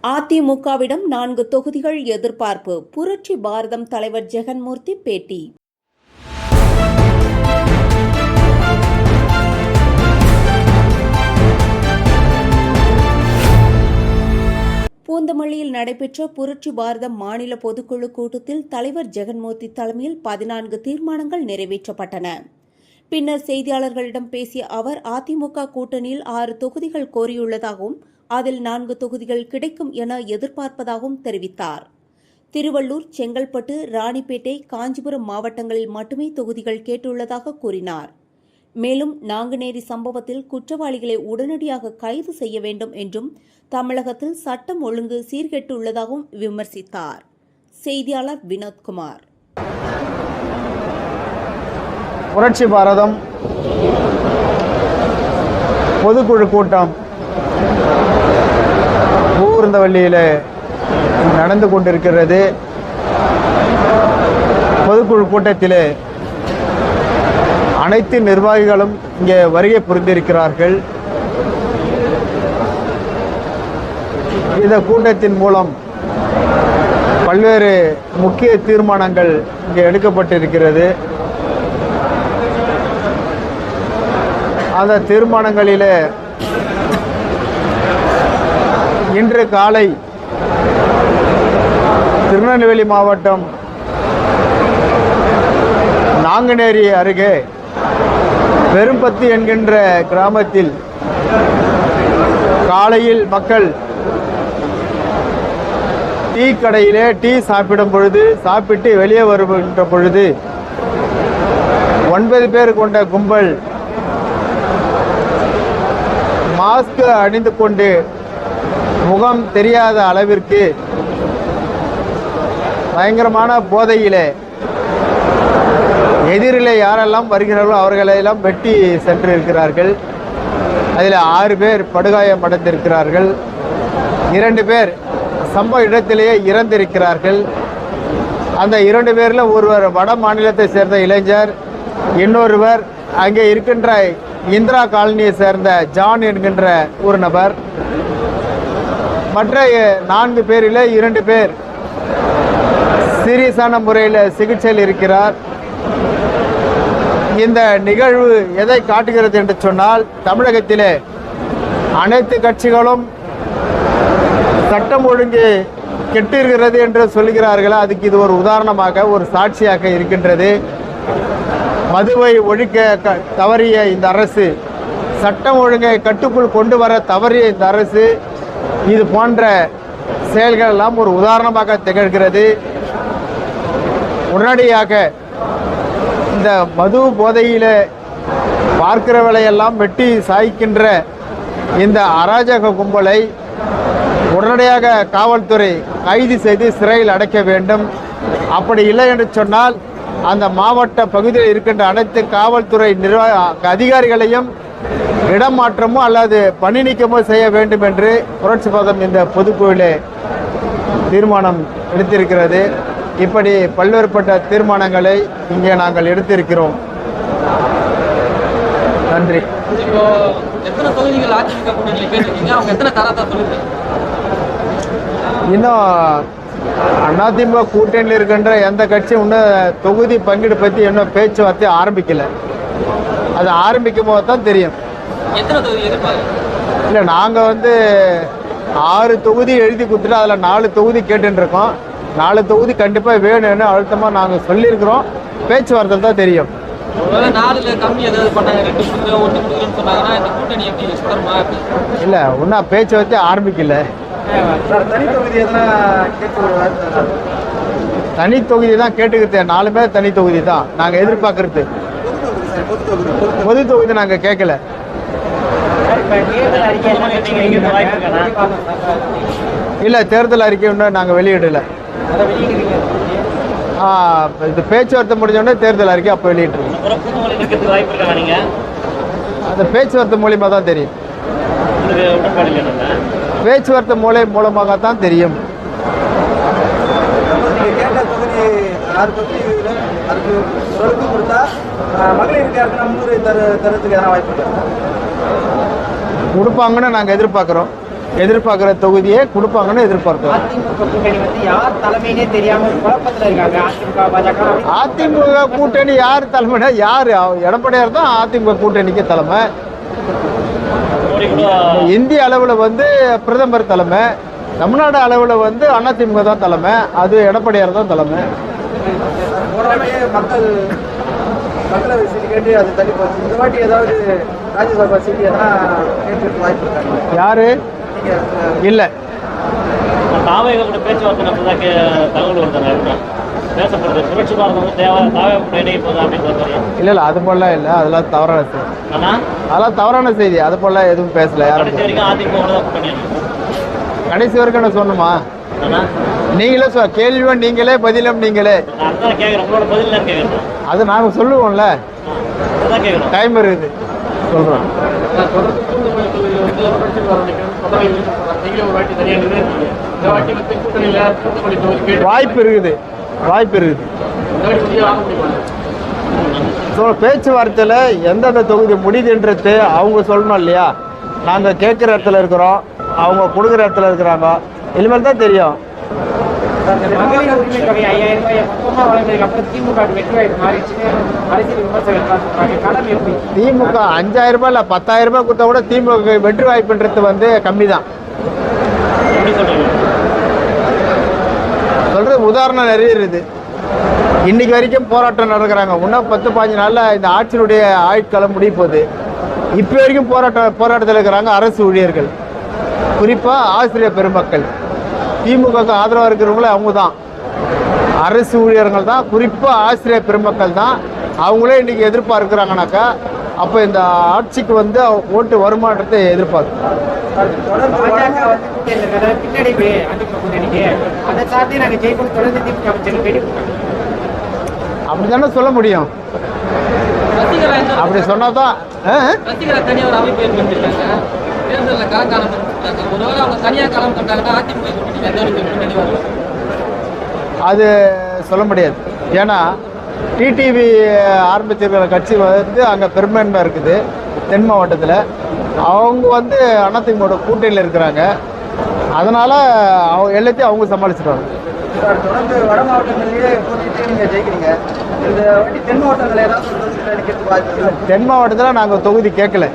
அதிமுகவிடம் 4 தொகுதிகள் எதிர்பார்ப்பு. புரட்சி பாரதம் தலைவர் ஜெகன்மூர்த்தி பேட்டி. பூந்தமல்லியில் நடைபெற்ற புரட்சி பாரதம் மாநில பொதுக்குழு கூட்டத்தில் தலைவர் ஜெகன்மூர்த்தி தலைமையில் 14 தீர்மானங்கள் நிறைவேற்றப்பட்டன. பின்னர் செய்தியாளர்களிடம் பேசிய அவர், அதிமுக கூட்டணியில் 6 தொகுதிகள் கோரியுள்ளதாகவும் அதில் 4 தொகுதிகள் கிடைக்கும் என எதிர்பார்ப்பதாகவும் தெரிவித்தார். திருவள்ளூர், செங்கல்பட்டு, ராணிப்பேட்டை, காஞ்சிபுரம் மாவட்டங்களில் மட்டுமே தொகுதிகள் கேட்டுள்ளதாக கூறினார். மேலும் நாங்குநேரி சம்பவத்தில் குற்றவாளிகளை உடனடியாக கைது செய்ய வேண்டும் என்றும், தமிழகத்தில் சட்டம் ஒழுங்கு சீர்கெட்டுள்ளதாகவும் விமர்சித்தார். செய்தியாளர் வினோத்குமார். புரட்சி பாரதம் பொதுக்குழு கூட்டம் பூர்ந்தவள்ளியில் நடந்து கொண்டிருக்கிறது. பொதுக்குழு கூட்டத்தில் அனைத்து நிர்வாகிகளும் இங்கே வருகை புரிந்திருக்கிறார்கள். இந்த கூட்டத்தின் மூலம் பல்வேறு முக்கிய தீர்மானங்கள் இங்கே எடுக்கப்பட்டிருக்கிறது. அந்த தீர்மானங்களிலே இன்று காலை திருநெல்வேலி மாவட்டம் நாங்குநேரி அருகே பெரும்பத்தி என்கின்ற கிராமத்தில் காலையில் மக்கள் டீ கடையிலே டீ சாப்பிட்டு வெளியே வருகின்ற பொழுது 9 பேர் கொண்ட கும்பல் மாஸ்க் அணிந்து கொண்டு முகம் தெரியாத அளவிற்கு பயங்கரமான போதையிலே எதிரிலே யாரெல்லாம் வருகிறார்களோ அவர்களெல்லாம் வெட்டி சென்று இருக்கிறார்கள். அதில் 6 பேர் படுகாயம் அடைந்திருக்கிறார்கள். 2 பேர் சம்பவ இடத்திலேயே இறந்திருக்கிறார்கள். அந்த 2 பேரில் ஒருவர் வட மாநிலத்தை சேர்ந்த இளைஞர், இன்னொருவர் அங்கே இருக்கின்ற இந்திரா காலனியை சேர்ந்த ஜான் என்கின்ற ஒரு நபர். மற்ற 4 பேரில் 2 பேர் சீரியஸான முறையில் சிகிச்சையில் இருக்கிறார். இந்த நிகழ்வு எதை காட்டுகிறது என்று சொன்னால், தமிழகத்திலே அனைத்து கட்சிகளும் சட்டம் ஒழுங்கு கெட்டிருக்கிறது என்று சொல்கிறார்கள். அதுக்கு இது ஒரு உதாரணமாக, ஒரு சாட்சியாக இருக்கின்றது. மதுவை ஒழிக்க தவறிய இந்த அரசு, சட்டம் ஒழுங்கை கட்டுக்குள் கொண்டு வர தவறிய இந்த அரசு, இது போன்ற செயல்கள் எல்லாம் ஒரு உதாரணமாக திகழ்கிறது. உடனடியாக இந்த மது போதையில் பார்க்கிறவளையெல்லாம் வெட்டி சாய்க்கின்ற இந்த அராஜக கும்பலை உடனடியாக காவல்துறை கைது செய்து சிறையில் அடைக்க வேண்டும். அப்படி இல்லை என்று சொன்னால் அந்த மாவட்ட பகுதியில் இருக்கின்ற அனைத்து காவல்துறை அதிகாரிகளையும் இடமாற்றமோ அல்லது பணி நீக்கமோ செய்ய வேண்டும் என்று புரட்சி பாரதம் இந்த பொதுக்குழுவிலே தீர்மானம் எடுத்திருக்கிறது. இப்படி பல்வேறுபட்ட தீர்மானங்களை இங்கே நாங்கள் எடுத்திருக்கிறோம். நன்றி. இன்னும் அதிமுக கூட்டணியில் இருக்கின்ற எந்த கட்சியும் இன்னும் தொகுதி பங்கீடு பற்றி இன்னும் பேச்சுவார்த்தை ஆரம்பிக்கல. அது ஆரம்பிக்கும் போது தான் தெரியும். இல்லை, நாங்கள் 6 தொகுதி எழுதி கொடுத்துட்டு அதில் 4 தொகுதி கேட்டுருக்கோம். 4 தொகுதி கண்டிப்பாக வேணும்னு அழுத்தமாக நாங்கள் சொல்லியிருக்கிறோம். பேச்சுவார்த்தை தான் தெரியும். இல்லை, ஒன்றும் பேச்சுவார்த்தை ஆரம்பிக்கல. தனி தொகுதி தான் கேட்டுக்கிறது. 4 பேர் தனி தொகுதி தான் நாங்கள் எதிர்பார்க்கறது. பொது தொகுதி நாங்கள் கேட்கல. இல்லை, தேர்தல் அறிக்கை இன்னும் நாங்கள் வெளியிடல. இது பேச்சுவார்த்தை முடிஞ்சோடனே தேர்தல் அறிக்கை அப்போ வெளியிட்டுருக்கோம். அந்த பேச்சுவார்த்தை மூலியமாக தான் தெரியும். பேச்சுவார்த்தை மூலமாக தான் தெரியும். கொடுப்பாங்கன்னு நாங்கள் எதிர்பார்க்குறோம். எதிர்பார்க்குற தொகுதியை கொடுப்பாங்கன்னு எதிர்பார்க்கிறோம். அதிமுக கூட்டணி வந்து யார் தலைமையிலே தெரியாம குழப்பத்துல இருக்காங்க. அதிமுக பாஜக அதிமுக கூட்டணி யார் தலைமைனா யாரு? எடப்பாடியார் தான் அதிமுக கூட்டணிக்கு தலைமை. இந்திய அளவில் வந்து பிரதமர் தலைமை, தமிழ்நாடு அளவில் வந்து அதிமுக தான் தலைமை, அது எடப்பாடியார் தான் தலைமை. மக்களவை சீட்டு கேட்டு அது தள்ளி போச்சு. இந்த வாட்டி ஏதாவது ராஜ்யசபா சீட்டு எதனா கேட்கறதுக்கு வாய்ப்பு இருக்காங்க? யாரு இல்லை தாவேக கூட பேச்சுவார்த்தை நடந்ததாக தகவல் வருது. பேசப்படுது புரட்சி பாரதம் வந்து தாவேக கூட இணைய போகுது அப்படின்னு சொல்றாங்க. இல்லை அது போலாம் இல்லை, அதெல்லாம் தவறான செய்தி. அதெல்லாம் தவறான செய்தி. அது போல எதுவும் பேசல. யாரும் கடைசி வரைக்கும் அதிமுக கூட்டணி கடைசி வரைக்கும் நான் சொன்னோமா? நீங்களே கேள்வியும் நீங்களே பதிலும் நீங்களே. அதான் கேட்குறேன், உங்களோட பதில் தான் கேட்குறேன். அது நாங்கள் சொல்லுவோம்ல, அதான் கேட்குறோம். டைம் இருக்குது சொல்கிறோம். வாய்ப்பு இருக்குது, வாய்ப்பு இருக்குது. பேச்சுவார்த்தையில் எந்தெந்த தொகுதி முடியுதுன்றது அவங்க சொல்லணும் இல்லையா? நாங்கள் கேட்குற இடத்துல இருக்கிறோம், அவங்க கொடுக்குற இடத்துல இருக்கிறாங்க. இனிமேல் தான் தெரியும். மகளிர் உரிமை தொகை 5000 ரூபாய் மொத்தமா வழங்கினதுக்கு அப்புறம் திமுக வெற்றி வாய்ப்பு மாறிடுச்சுன்னு அரசியல் விமர்சகர்கள் சொல்றாங்க. களம் எப்படி? திமுக 5000 ரூபாய் இல்லை 10000 ரூபாய் கொடுத்தா கூட திமுக வெற்றி வாய்ப்புன்றது வந்து கம்மி தான். சொல்றது உதாரணம் நிறைய இருக்குது. இன்னைக்கு வரைக்கும் போராட்டம் நடக்கிறாங்க. இன்னும் 10-15 நாள்ல இந்த ஆட்சியினுடைய ஆயுட்காலம் முடிய போகுது. இப்போ வரைக்கும் போராட்டத்தில் இருக்கிறாங்க அரசு ஊழியர்கள், குறிப்பாக ஆசிரியர் பெருமக்கள். திமுகவுக்கு ஆதரவாக இருக்கிறவங்களே அவங்க தான், அரசு ஊழியர்கள் தான், குறிப்பாக ஆசிரியர் பெருமக்கள் தான். அவங்களே இன்னைக்கு எதிர்பார்க்கிறாங்கனாக்கா அப்போ இந்த ஆட்சிக்கு வந்து ஓட்டு வருமானத்தை எதிர்பார்க்கும். அப்படி தானே சொல்ல முடியும். அப்படி சொன்னா தான் அது சொல்ல முடியாது. ஏன்னா டிடிவி ஆரம்பிச்சிருக்கிற கட்சி வந்து அங்கே பெரும்பான்மை இருக்குது தென் மாவட்டத்தில். அவங்க வந்து அதிமுக கூட்டணியில் இருக்கிறாங்க. அதனால் எல்லாத்தையும் அவங்க சமாளிச்சிடுவாங்க. தொடர்ந்து வட மாவட்டங்களிலேயே போட்டிட்டு நீங்கள் ஜெயிக்கிறீங்க. இந்த வாட்டி தென் மாவட்டங்கள் ஏதாவது தென் மாவட்டத்தில் நாங்கள் தொகுதி கேட்கல.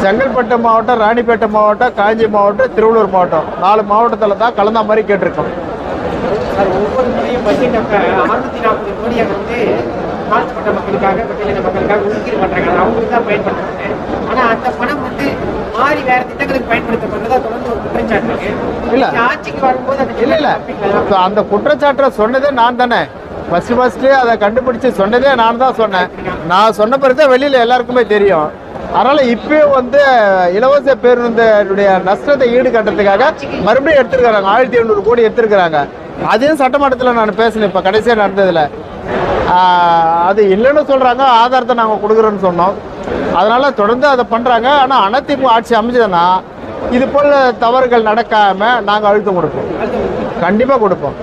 செங்கல்பட்டு மாவட்டம், ராணிப்பேட்டை மாவட்டம், காஞ்சி மாவட்டம், திருவள்ளூர் மாவட்டம் 4 மாவட்டத்தில் தான் கலந்த மாதிரி கேட்டிருக்கோம். ஒவ்வொரு முறையும் பட்ஜெட் அப்போ 640 கோடியை வந்து தாழ்த்தப்பட்ட மக்களுக்காக, பட்டியலின மக்களுக்காக ஒதுக்கீடு பண்ணுறாங்க. அவங்களுக்கு தான் பயன்படுத்துறாங்க. ஆனால் அந்த பணம் வந்து மாறி வேற திட்டங்களுக்கு பயன்படுத்தப்படுறதா தொடர்ந்து ஒரு குற்றச்சாட்டு இருக்கு. இல்லை ஆட்சிக்கு வரும்போது அந்த இல்லை அந்த குற்றச்சாட்டை சொன்னதே நான் தானே. ஃபஸ்ட்டு அதை கண்டுபிடிச்சு சொன்னதே நான் தான் சொன்னேன். நான் சொன்ன பிறகு தான் வெளியில் எல்லாருக்குமே தெரியும். அதனால் இப்போயும் வந்து இலவச பேருந்துடைய நஷ்டத்தை ஈடுகட்டுறதுக்காக மறுபடியும் எடுத்துருக்காங்க. 1700 கோடி எடுத்துருக்குறாங்க. அதையும் சட்டமன்றத்தில் நான் பேசினேன். இப்போ கடைசியாக நடந்ததில் அது இல்லைன்னு சொல்கிறாங்க. ஆதாரத்தை நாங்கள் கொடுக்குறோன்னு சொன்னோம். அதனால் தொடர்ந்து அதை பண்ணுறாங்க. ஆனால் அதிமுக ஆட்சி அமைஞ்சதுன்னா இது போல் தவறுகள் நடக்காமல் நாங்கள் அழுத்தம் கொடுப்போம். கண்டிப்பாக கொடுப்போம்.